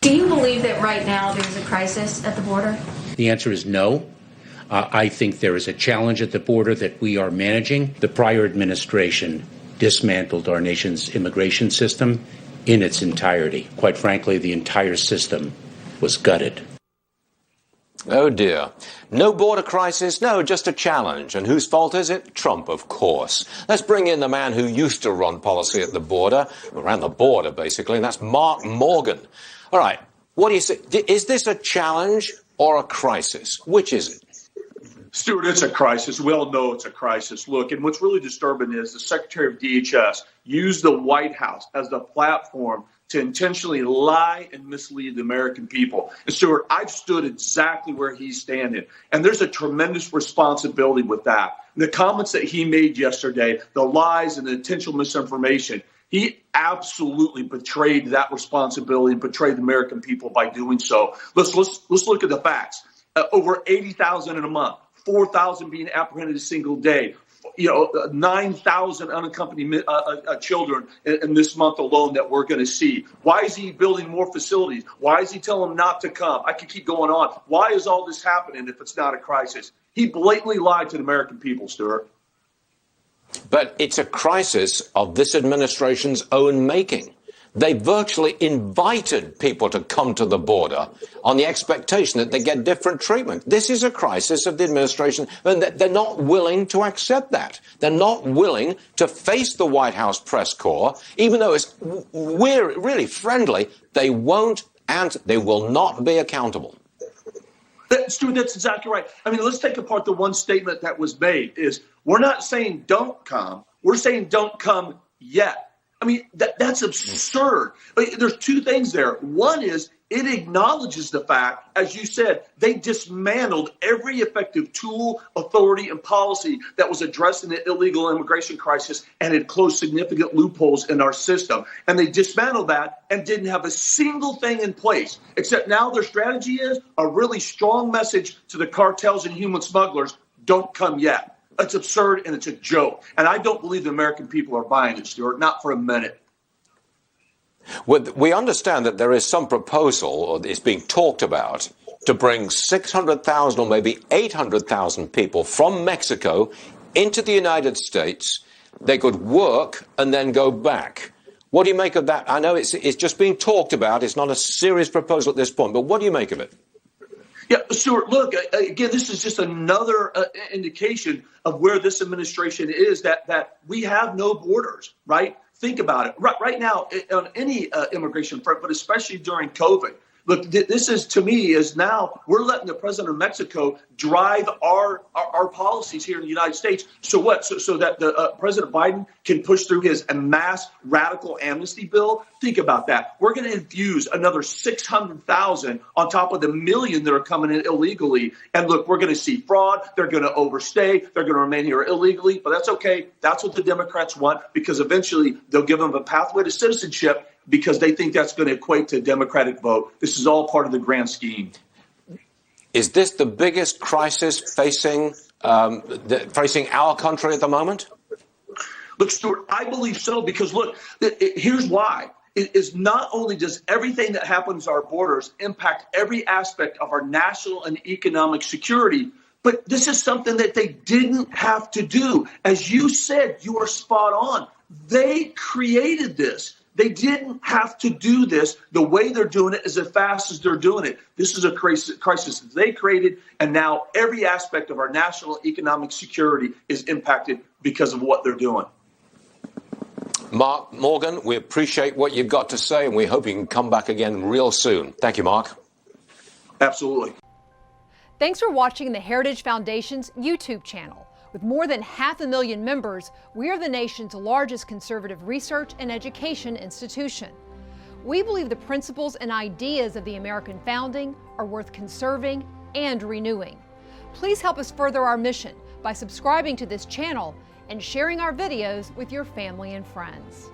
Do you believe that right now there's a crisis at the border? The answer is no. I think there is a challenge at the border that we are managing. The prior administration dismantled our nation's immigration system in its entirety. Quite frankly, the entire system was gutted. Oh dear. No border crisis, no, just a challenge. And whose fault is it? Trump, of course. Let's bring in the man who used to run policy at the border, around the border basically, and that's Mark Morgan. All right, what do you say? Is this a challenge or a crisis? Which is it? Stuart, it's a crisis. We all know it's a crisis. Look, and what's really disturbing is the Secretary of DHS used the White House as the platform to intentionally lie and mislead the American people. And Stuart, I've stood exactly where he's standing. And there's a tremendous responsibility with that. The comments that he made yesterday, the lies and the intentional misinformation, he absolutely betrayed that responsibility and betrayed the American people by doing so. Let's look at the facts. Over 80,000 in a month. 4,000 being apprehended a single day, 9,000 unaccompanied children in this month alone that we're going to see. Why is he building more facilities? Why is he telling them not to come? I could keep going on. Why is all this happening if it's not a crisis? He blatantly lied to the American people, Stuart. But it's a crisis of this administration's own making. They virtually invited people to come to the border on the expectation that they get different treatment. This is a crisis of the administration, and they're not willing to accept that. They're not willing to face the White House press corps, even though we're really friendly. They won't, and they will not be accountable. Stuart, that's exactly right. I mean, let's take apart the one statement that was made is we're not saying don't come. We're saying don't come yet. I mean, that's absurd. There's two things there. One is it acknowledges the fact, as you said, they dismantled every effective tool, authority, and policy that was addressing the illegal immigration crisis and had closed significant loopholes in our system. And they dismantled that and didn't have a single thing in place, except now their strategy is a really strong message to the cartels and human smugglers, don't come yet. It's absurd and it's a joke. And I don't believe the American people are buying it, Stuart, not for a minute. Well, we understand that there is some proposal, or it's being talked about, to bring 600,000 or maybe 800,000 people from Mexico into the United States. They could work and then go back. What do you make of that? I know it's just being talked about. It's not a serious proposal at this point, but what do you make of it? Yeah, Stuart, look, again, this is just another indication of where this administration is, that we have no borders, right? Think about it. Right now, on any immigration front, but especially during COVID, look, this is, to me, is now we're letting the president of Mexico drive our policies here in the United States. So what? So that the President Biden can push through his mass radical amnesty bill. Think about that. We're going to infuse another 600,000 on top of the million that are coming in illegally. And look, we're going to see fraud. They're going to overstay. They're going to remain here illegally. But that's okay. That's what the Democrats want, because eventually they'll give them a pathway to citizenship, because they think that's going to equate to a Democratic vote. This is all part of the grand scheme. Is this the biggest crisis facing our country at the moment? Look, Stuart, I believe so, because, look, here's why. It is not only does everything that happens at our borders impact every aspect of our national and economic security, but this is something that they didn't have to do. As you said, you are spot on. They created this. They didn't have to do this. The way they're doing it is as fast as they're doing it. This is a crisis that they created, and now every aspect of our national economic security is impacted because of what they're doing. Mark Morgan, we appreciate what you've got to say, and we hope you can come back again real soon. Thank you, Mark. Absolutely. Thanks for watching the Heritage Foundation's YouTube channel. With more than 500,000 members, we are the nation's largest conservative research and education institution. We believe the principles and ideas of the American founding are worth conserving and renewing. Please help us further our mission by subscribing to this channel and sharing our videos with your family and friends.